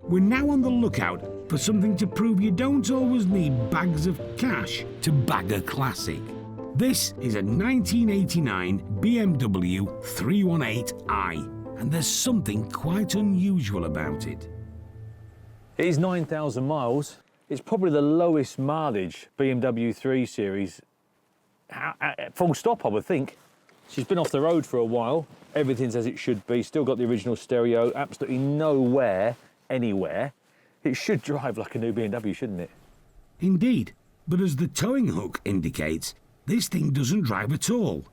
We're now on the lookout for something to prove you don't always need bags of cash to bag a classic. This is a 1989 BMW 318i, and there's something quite unusual about it. It is 9,000 miles. It's probably the lowest mileage BMW 3 Series, full stop, I would think. She's been off the road for a while. Everything's as it should be. Still got the original stereo. Absolutely no wear anywhere. It should drive like a new BMW, shouldn't it? Indeed, but as the towing hook indicates, this thing doesn't drive at all.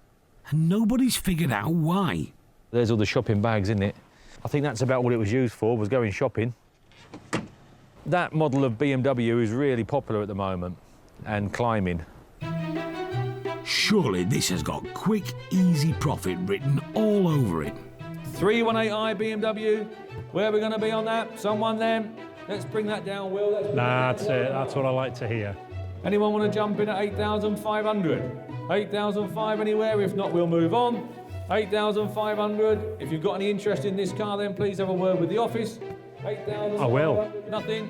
And nobody's figured out why. There's all the shopping bags, isn't it? I think that's about what it was used for, was going shopping. That model of BMW is really popular at the moment, and climbing. Surely this has got quick, easy profit written all over it. 318i BMW, where are we going to be on that? Someone then? Let's bring that down, Will. That's it, that's what I like to hear. Anyone want to jump in at 8,500? 8,500 anywhere, if not, we'll move on. 8,500. If you've got any interest in this car, then please have a word with the office. 8,000. I will. Nothing.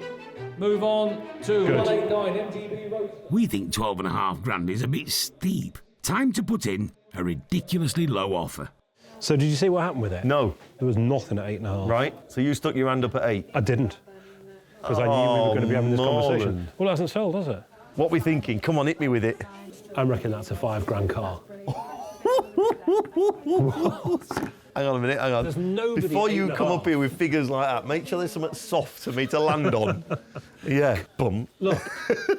Move on to 189 MTB Road. We think 12.5 grand is a bit steep. Time to put in a ridiculously low offer. So did you see what happened with it? No. There was nothing at 8.5. Right, so you stuck your hand up at 8? I didn't. Because I knew we were going to be having this conversation. Morland. Well, it hasn't sold, has it? What we thinking? Come on, hit me with it. I reckon that's a 5 grand car. Hang on a minute, hang on. There's nobody Before you 8.5. come up here with figures like that, make sure there's something soft for me to land on. Yeah, bum. Look,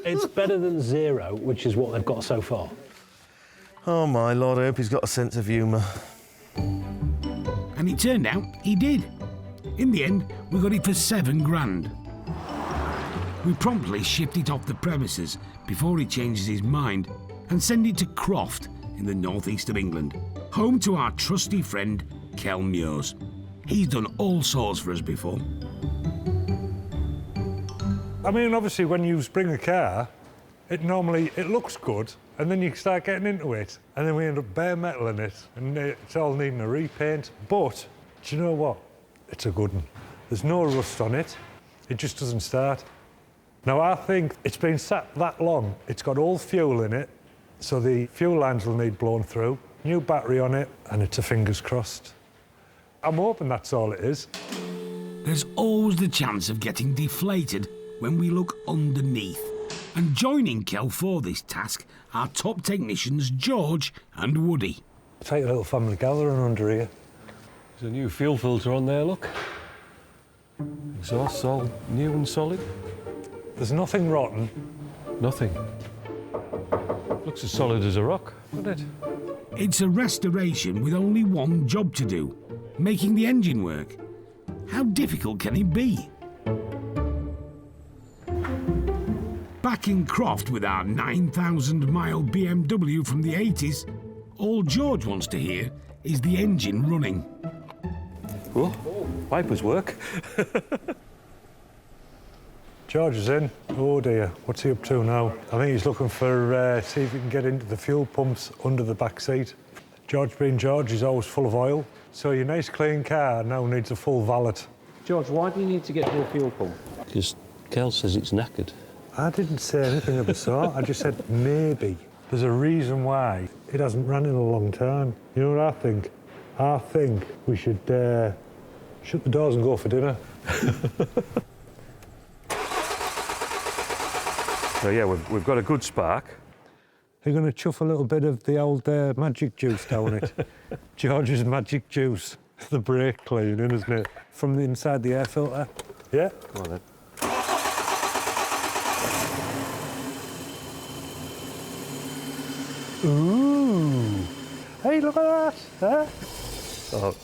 it's better than 0, which is what they've got so far. Oh my Lord, I hope he's got a sense of humour. And it turned out he did. In the end, we got it for 7 grand. We promptly shipped it off the premises before he changes his mind and send it to Croft in the northeast of England, home to our trusty friend Kel Muirs. He's done all sorts for us before. I mean, obviously, when you bring a car, it looks good, and then you start getting into it, and then we end up bare metal in it, and it's all needing a repaint. But, do you know what? It's a good one. There's no rust on it. It just doesn't start. Now, I think it's been sat that long, it's got old fuel in it, so the fuel lines will need blown through, new battery on it, and it's a fingers crossed. I'm hoping that's all it is. There's always the chance of getting deflated when we look underneath. And joining Kel for this task are top technicians George and Woody. It's like a little family gathering under here. There's a new fuel filter on there, look. Exhaust's all new and solid. There's nothing rotten. Nothing. Looks as solid as a rock, doesn't it? It's a restoration with only one job to do, making the engine work. How difficult can it be? Back in Croft with our 9,000-mile BMW from the 80s, all George wants to hear is the engine running. Oh, wipers work. George is in. Oh dear, what's he up to now? I think he's looking for, see if he can get into the fuel pumps under the back seat. George being George, he's always full of oil. So your nice clean car now needs a full valet. George, why do you need to get to a fuel pump? Because Kel says it's knackered. I didn't say anything of the sort. I just said maybe. There's a reason why it hasn't run in a long time. You know what I think? I think we should shut the doors and go for dinner. So yeah, we've got a good spark. You're going to chuff a little bit of the old magic juice down it. George's magic juice. The brake cleaning, isn't it? From the inside the air filter. Yeah? Come on then. Ooh. Hey, look at that. Huh? Oh,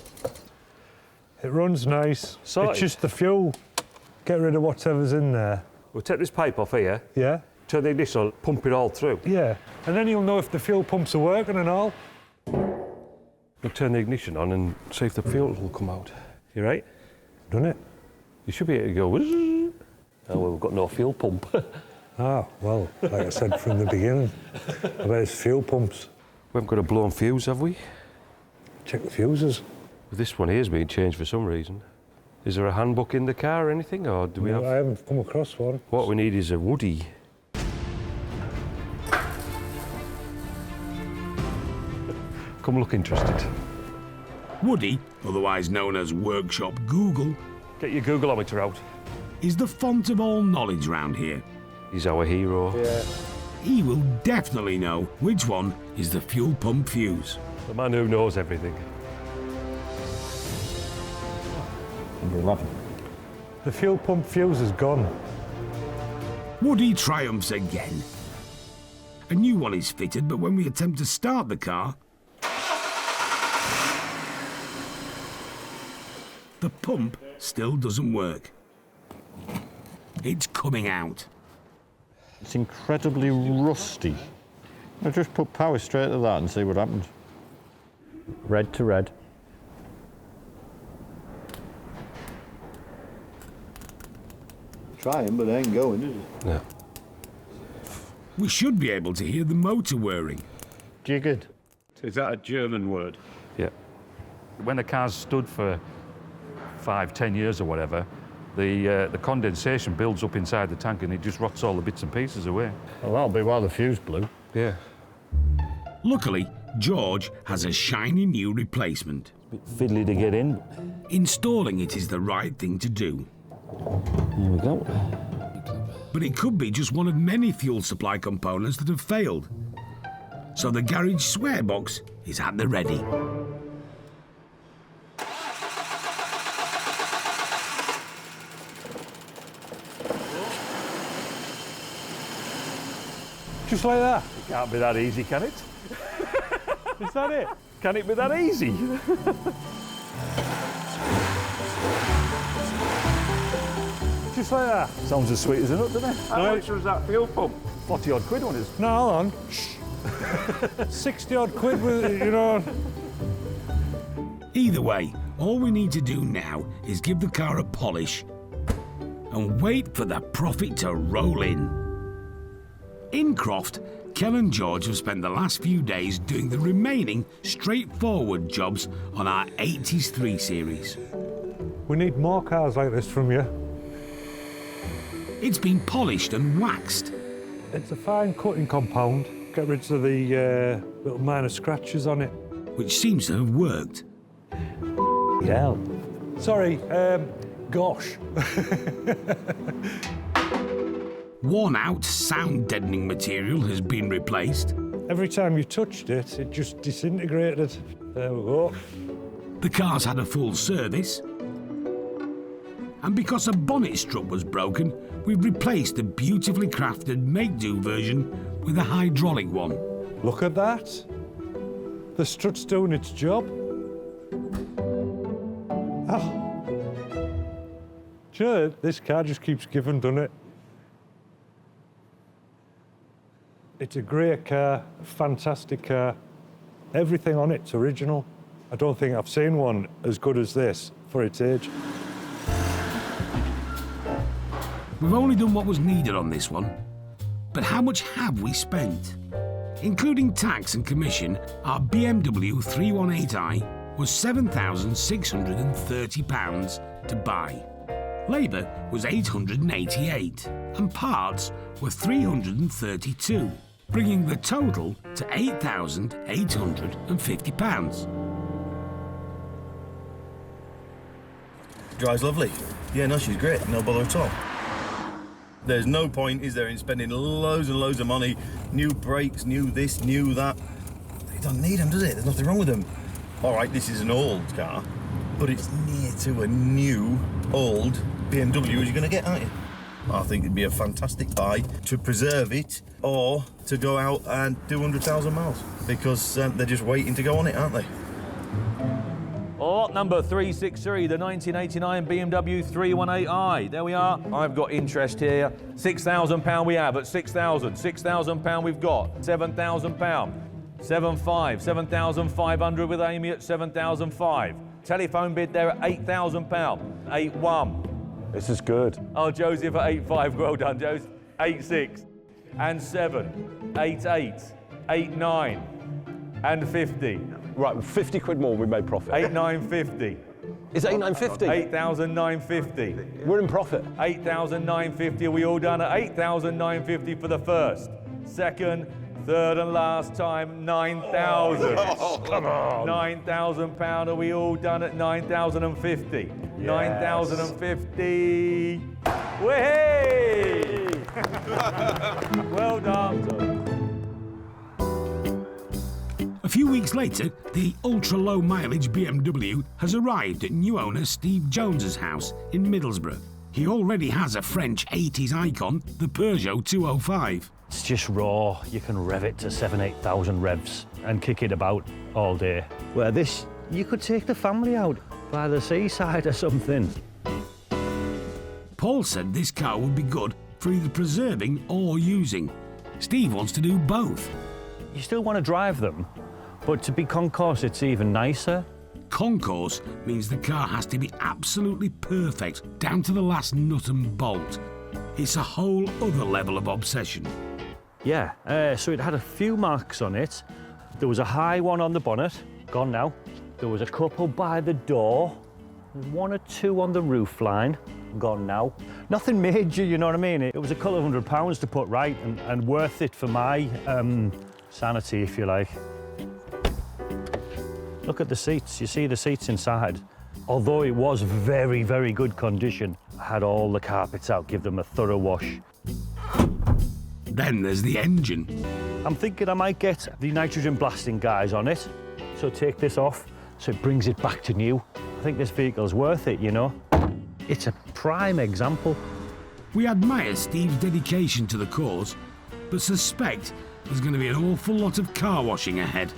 It runs nice. Sorted. It's just the fuel. Get rid of whatever's in there. we'll take this pipe off here, Yeah? turn the ignition on, pump it all through. Yeah. And then you'll know if the fuel pumps are working and all. We'll turn the ignition on and see if the fuel will come out. You right? Done it? You should be able to go. Whizzz. Oh, well, we've got no fuel pump. Ah, well, like I said from the beginning, I bet it's fuel pumps. We haven't got a blown fuse, have we? Check the fuses. This one here's been changed for some reason. Is there a handbook in the car or anything, or do we No, I have... haven't come across one. What we need is a Woody. Come look interested. Woody, otherwise known as Workshop Google, Get your Googleometer out. is the font of all knowledge round here. He's our hero. Yeah. He will definitely know which one is the fuel pump fuse. The man who knows everything. Number 11. The fuel pump fuse is gone. Woody triumphs again. A new one is fitted, but when we attempt to start the car, the pump still doesn't work. It's coming out. It's incredibly rusty. I just put power straight to that and see what happens. Red to red. Trying, but it ain't going, is it? No. We should be able to hear the motor whirring. Jiggered. Is that a German word? Yeah. When a car's stood for 5-10 years or whatever, the condensation builds up inside the tank and it just rots all the bits and pieces away. Well, that'll be why the fuse blew. Yeah. Luckily, George has a shiny new replacement. Fiddly to get in. Installing it is the right thing to do. There we go. But it could be just one of many fuel supply components that have failed. So the garage swear box is at the ready. Just like that. It can't be that easy, can it? Is that it? Can it be that easy? Just like that. Sounds as sweet as a nut, doesn't it? How Right. much was that fuel pump? 40 odd quid, wasn't it? No, hold on. Shh. 60 odd quid with, you know. Either way, all we need to do now is give the car a polish and wait for the profit to roll in. In Croft, Kel and George have spent the last few days doing the remaining straightforward jobs on our 80s 3 Series. We need more cars like this from you. It's been polished and waxed. It's a fine cutting compound. Get rid of the little minor scratches on it. Which seems to have worked. Yeah. Sorry, gosh. Worn out sound deadening material has been replaced. Every time you touched it, it just disintegrated. There we go. The car's had a full service. And because a bonnet strut was broken, we've replaced the beautifully crafted make-do version with a hydraulic one. Look at that. The strut's doing its job. Oh. Do you know, this car just keeps giving, doesn't it? It's a great car, a fantastic car. Everything on it's original. I don't think I've seen one as good as this for its age. We've only done what was needed on this one. But how much have we spent? Including tax and commission, our BMW 318i was £7,630 to buy. Labour was £888 and parts were £332, bringing the total to £8,850. Drives lovely. Yeah, no, she's great. No bother at all. There's no point, is there, in spending loads and loads of money, new brakes, new this, new that. You don't need them, does it? There's nothing wrong with them. All right, this is an old car, but it's near to a new, old BMW as you're going to get, aren't you? I think it'd be a fantastic buy to preserve it or to go out and do 100,000 miles because they're just waiting to go on it, aren't they? Lot number 363, the 1989 BMW 318i. There we are. I've got interest here. £6,000 we have at 6,000. £6,000 we've got. £7,000. 7,500. 7,500 with Amy at 7,500. Telephone bid there at £8,000. 8,1. This is good. Oh, Joseph at 8,500. Well done, Joseph. 8,600. And 7. 8,800. 8,900. And 50. Right, 50 quid more, we made profit. 8,950. Is it 8,950? 8,950. We're in profit. 8,950. Are we all done at 8,950 for the first? Second, third and last time, 9,000. Come on. £9,000. Are we all done at 9,050? Yes. 9,050. Way! Well done. A few weeks later, the ultra-low mileage BMW has arrived at new owner Steve Jones's house in Middlesbrough. He already has a French 80s icon, the Peugeot 205. It's just raw. You can rev it to 7,000-8,000 revs and kick it about all day. Where this, you could take the family out by the seaside or something. Paul said this car would be good for either preserving or using. Steve wants to do both. You still want to drive them, but to be concourse, it's even nicer. Concourse means the car has to be absolutely perfect, down to the last nut and bolt. It's a whole other level of obsession. Yeah, so it had a few marks on it. There was a high one on the bonnet, gone now. There was a couple by the door. There's one or two on the roof line, gone now. Nothing major, you know what I mean? It was a couple of £100 to put right and worth it for my sanity, if you like. Look at the seats. You see the seats inside. Although it was very, very good condition, I had all the carpets out, give them a thorough wash. Then there's the engine. I'm thinking I might get the nitrogen blasting guys on it. So take this off, so it brings it back to new. I think this vehicle's worth it, you know. It's a prime example. We admire Steve's dedication to the cause, but suspect there's going to be an awful lot of car washing ahead.